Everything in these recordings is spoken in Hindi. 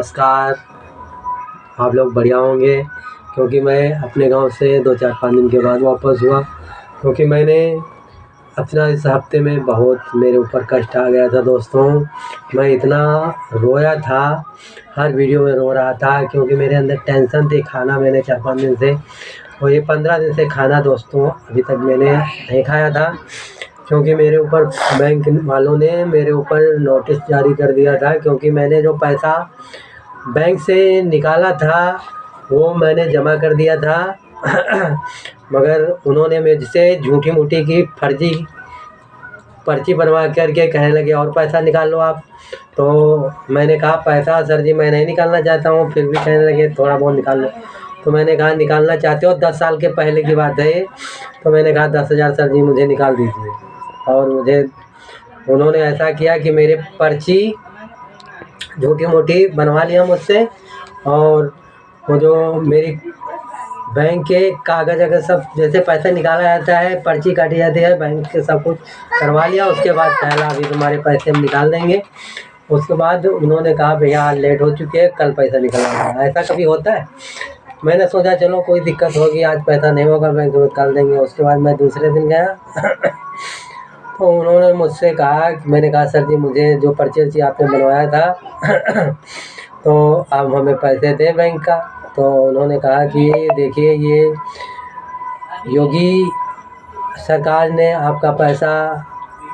नमस्कार। आप लोग बढ़िया होंगे क्योंकि मैं अपने गांव से 2-4-5 दिन के बाद वापस हुआ क्योंकि मैंने अपना इस हफ्ते में बहुत मेरे ऊपर कष्ट आ गया था दोस्तों। मैं इतना रोया था, हर वीडियो में रो रहा था क्योंकि मेरे अंदर टेंशन थी। खाना मैंने 4-5 दिन से और ये 15 दिन से खाना दोस्तों अभी तक मैंने नहीं खाया था क्योंकि मेरे ऊपर बैंक वालों ने मेरे ऊपर नोटिस जारी कर दिया था क्योंकि मैंने जो पैसा बैंक से निकाला था वो मैंने जमा कर दिया था मगर उन्होंने मुझसे झूठी मूठी की फर्जी पर्ची बनवा करके कहने लगे और पैसा निकाल लो आप। तो मैंने कहा पैसा सर जी मैं नहीं निकालना चाहता हूँ, फिर भी कहने लगे थोड़ा बहुत निकाल लो। तो मैंने कहा निकालना चाहते हो? 10 साल के पहले की बात है ये। तो मैंने कहा 10,000 सर जी मुझे निकाल दीजिए। और मुझे उन्होंने ऐसा किया कि मेरे पर्ची झूठी मूठी बनवा लिया मुझसे और वो जो मेरी बैंक के कागज़ अगर सब जैसे पैसा निकाला जाता है, पर्ची काटी जाती है, बैंक के सब कुछ करवा लिया। उसके बाद पहला अभी तुम्हारे पैसे हम निकाल देंगे। उसके बाद उन्होंने कहा भैया आज लेट हो चुके हैं, कल पैसा निकलवाना। ऐसा कभी होता है? मैंने सोचा चलो कोई दिक्कत होगी, आज पैसा नहीं होगा बैंक में निकाल देंगे। उसके बाद मैं दूसरे दिन गया तो उन्होंने मुझसे कहा, मैंने कहा सर जी मुझे जो पर्ची वर्ची आपने बनवाया था तो आप हमें पैसे दें बैंक का। तो उन्होंने कहा कि देखिए ये योगी सरकार ने आपका पैसा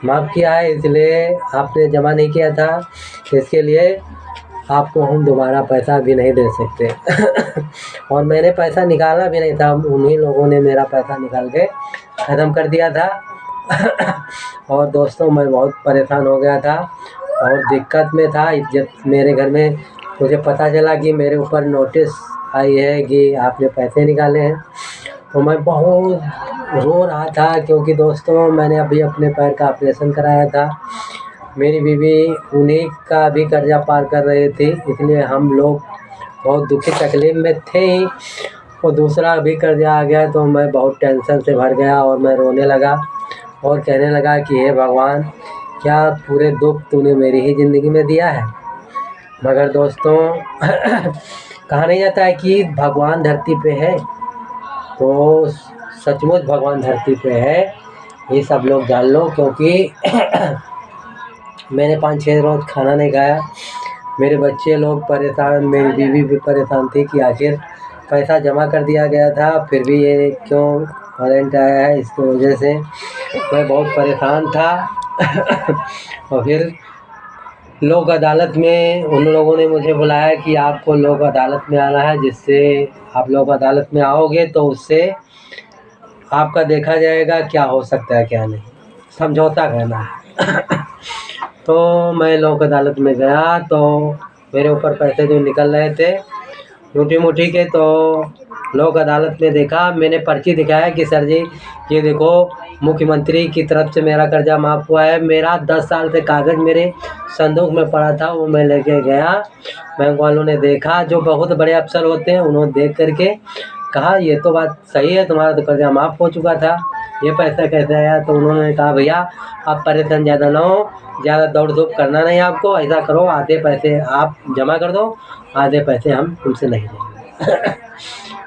माफ़ किया है इसलिए आपने जमा नहीं किया था, इसके लिए आपको हम दोबारा पैसा भी नहीं दे सकते और मैंने पैसा निकाला भी नहीं था, उन्हीं लोगों ने मेरा पैसा निकाल के ख़त्म कर दिया था और दोस्तों मैं बहुत परेशान हो गया था और दिक्कत में था। जब मेरे घर में मुझे पता चला कि मेरे ऊपर नोटिस आई है कि आपने पैसे निकाले हैं तो मैं बहुत रो रहा था क्योंकि दोस्तों मैंने अभी अपने पैर का ऑपरेशन कराया था। मेरी बीवी उन्हीं का भी कर्जा पार कर रही थी, इसलिए हम लोग बहुत दुखी तकलीफ़ में थे ही। और दूसरा अभी कर्जा आ गया तो मैं बहुत टेंशन से भर गया और मैं रोने लगा और कहने लगा कि हे भगवान क्या पूरे दुख तूने मेरी ही ज़िंदगी में दिया है। मगर दोस्तों कहा नहीं जाता है कि भगवान धरती पे है, तो सचमुच भगवान धरती पे है, ये सब लोग जान लो क्योंकि मैंने 5-6 रोज़ खाना नहीं खाया। मेरे बच्चे लोग परेशान, मेरी बीवी भी परेशान थी कि आखिर पैसा जमा कर दिया गया था फिर भी ये क्यों वारंट आया है, इसकी वजह से मैं बहुत परेशान था और फिर लोक अदालत में उन लोगों ने मुझे बुलाया कि आपको लोक अदालत में आना है, जिससे आप लोक अदालत में आओगे तो उससे आपका देखा जाएगा क्या हो सकता है क्या नहीं, समझौता करना है तो मैं लोक अदालत में गया तो मेरे ऊपर पैसे जो निकल रहे थे झूठी मूठी के, तो लोक अदालत में देखा, मैंने पर्ची दिखाया कि सर जी ये देखो मुख्यमंत्री की तरफ से मेरा कर्जा माफ़ हुआ है। मेरा 10 साल से कागज़ मेरे संदूक में पड़ा था, वो मैं लेके गया। बैंक वालों ने देखा, जो बहुत बड़े अफसर होते हैं, उन्होंने देख करके कहा ये तो बात सही है, तुम्हारा तो कर्जा माफ़ हो चुका था, ये पैसा कैसे आया? तो उन्होंने कहा भैया आप परेशान ज़्यादा ना हो, ज़्यादा दौड़ धूप करना नहीं आपको, ऐसा करो आधे पैसे आप जमा कर दो, आधे पैसे हम तुमसे नहीं लेंगे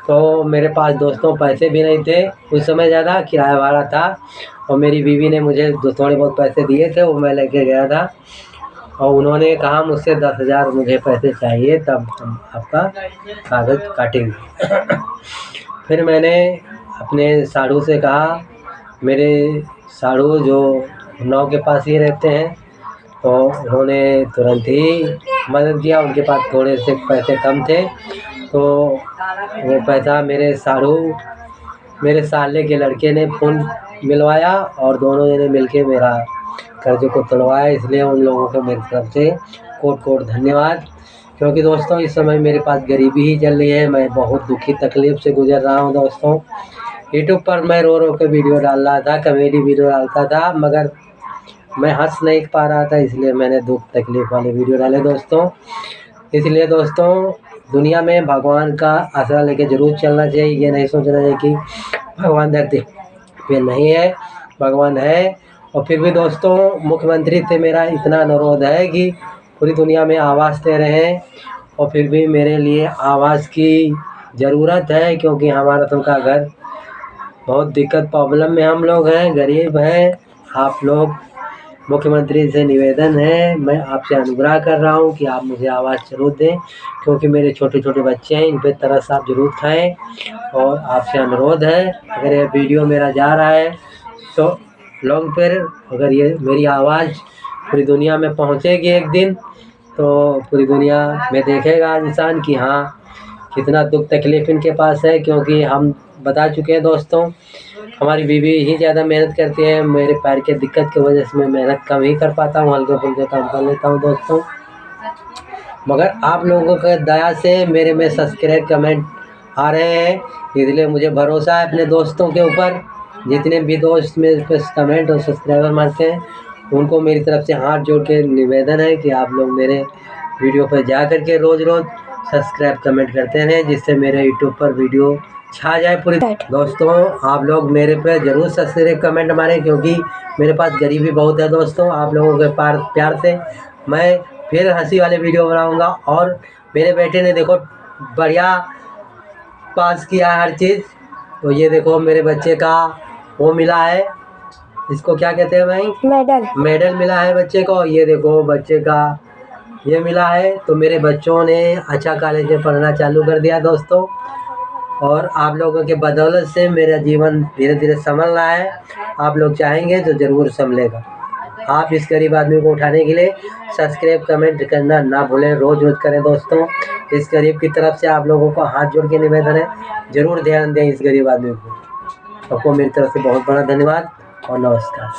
तो मेरे पास दोस्तों पैसे भी नहीं थे उस समय, ज़्यादा किराया भाड़ा था और मेरी बीवी ने मुझे थोड़े बहुत पैसे दिए थे, वो मैं लेके गया था और उन्होंने कहा मुझसे 10,000 मुझे पैसे चाहिए तब हम आपका कागज़ काटेंगे फिर मैंने अपने साड़ू से कहा, मेरे साड़ू जो नाव के पास ही रहते हैं, तो उन्होंने तुरंत ही मदद किया। उनके पास थोड़े से पैसे कम थे तो वो पैसा मेरे साड़ू मेरे साले के लड़के ने फ़ोन मिलवाया और दोनों जने मिलके मेरा कर्ज को तोड़वाया। इसलिए उन लोगों को मेरी तरफ से कोट धन्यवाद क्योंकि दोस्तों इस समय मेरे पास गरीबी ही चल रही है, मैं बहुत दुखी तकलीफ़ से गुजर रहा हूँ दोस्तों। यूट्यूब पर मैं रो रो के वीडियो डाल रहा था, कॉमेडी वीडियो डालता था, मगर मैं हंस नहीं पा रहा था, इसलिए मैंने दुख तकलीफ़ वाले वीडियो डाले दोस्तों। इसलिए दोस्तों दुनिया में भगवान का आसरा लेके ज़रूर चलना चाहिए, ये नहीं सोचना चाहिए कि भगवान धरती पे नहीं है, भगवान है। और फिर भी दोस्तों मुख्यमंत्री से मेरा इतना अनुरोध है कि पूरी दुनिया में आवाज़ दे रहे हैं और फिर भी मेरे लिए आवास की ज़रूरत है, क्योंकि हमारा तो का घर बहुत दिक्कत प्रॉब्लम में हम लोग हैं, गरीब हैं। आप लोग मुख्यमंत्री से निवेदन है, मैं आपसे अनुग्रह कर रहा हूँ कि आप मुझे आवाज़ ज़रूर दें, क्योंकि मेरे छोटे छोटे बच्चे हैं, इन पे तरस आप ज़रूर खाएँ। और आपसे अनुरोध है, अगर ये वीडियो मेरा जा रहा है तो लॉन्ग पर अगर ये मेरी आवाज़ पूरी दुनिया में पहुँचेगी एक दिन, तो पूरी दुनिया में देखेगा इंसान कि हाँ कितना दुख तकलीफ़ इनके पास है। क्योंकि हम बता चुके हैं दोस्तों, हमारी बीवी ही ज़्यादा मेहनत करती है, मेरे पैर के दिक्कत की वजह से मैं मेहनत कम ही कर पाता हूँ, हल्के फुल्के काम कर लेता हूँ दोस्तों। मगर आप लोगों के दया से मेरे में सब्सक्राइब कमेंट आ रहे हैं, इसलिए मुझे भरोसा है अपने दोस्तों के ऊपर। जितने भी दोस्त मेरे पे कमेंट और सब्सक्राइबर मारते हैं, उनको मेरी तरफ से हाथ जोड़ के निवेदन है कि आप लोग मेरे वीडियो पर जा कर के रोज़ सब्सक्राइब कमेंट करते रहें, जिससे मेरे यूट्यूब पर वीडियो छा जाए पूरी। दोस्तों आप लोग मेरे पे ज़रूर सब्सक्राइब कमेंट मारें, क्योंकि मेरे पास गरीबी बहुत है दोस्तों। आप लोगों के प्यार से मैं फिर हंसी वाले वीडियो बनाऊंगा। और मेरे बेटे ने देखो बढ़िया पास किया हर चीज़, तो ये देखो मेरे बच्चे का वो मिला है, इसको क्या कहते हैं भाई, मेडल मिला है बच्चे को। ये देखो बच्चे का ये मिला है। तो मेरे बच्चों ने अच्छा कॉलेज में पढ़ना चालू कर दिया दोस्तों, और आप लोगों के बदौलत से मेरा जीवन धीरे धीरे संभल रहा है। आप लोग चाहेंगे तो ज़रूर संभलेगा। आप इस गरीब आदमी को उठाने के लिए सब्सक्राइब कमेंट करना ना भूलें, रोज़ करें दोस्तों। इस गरीब की तरफ से आप लोगों को हाथ जोड़ के निवेदन है, ज़रूर ध्यान दें इस गरीब आदमी को। सबको मेरी तरफ से बहुत बड़ा धन्यवाद और नमस्कार।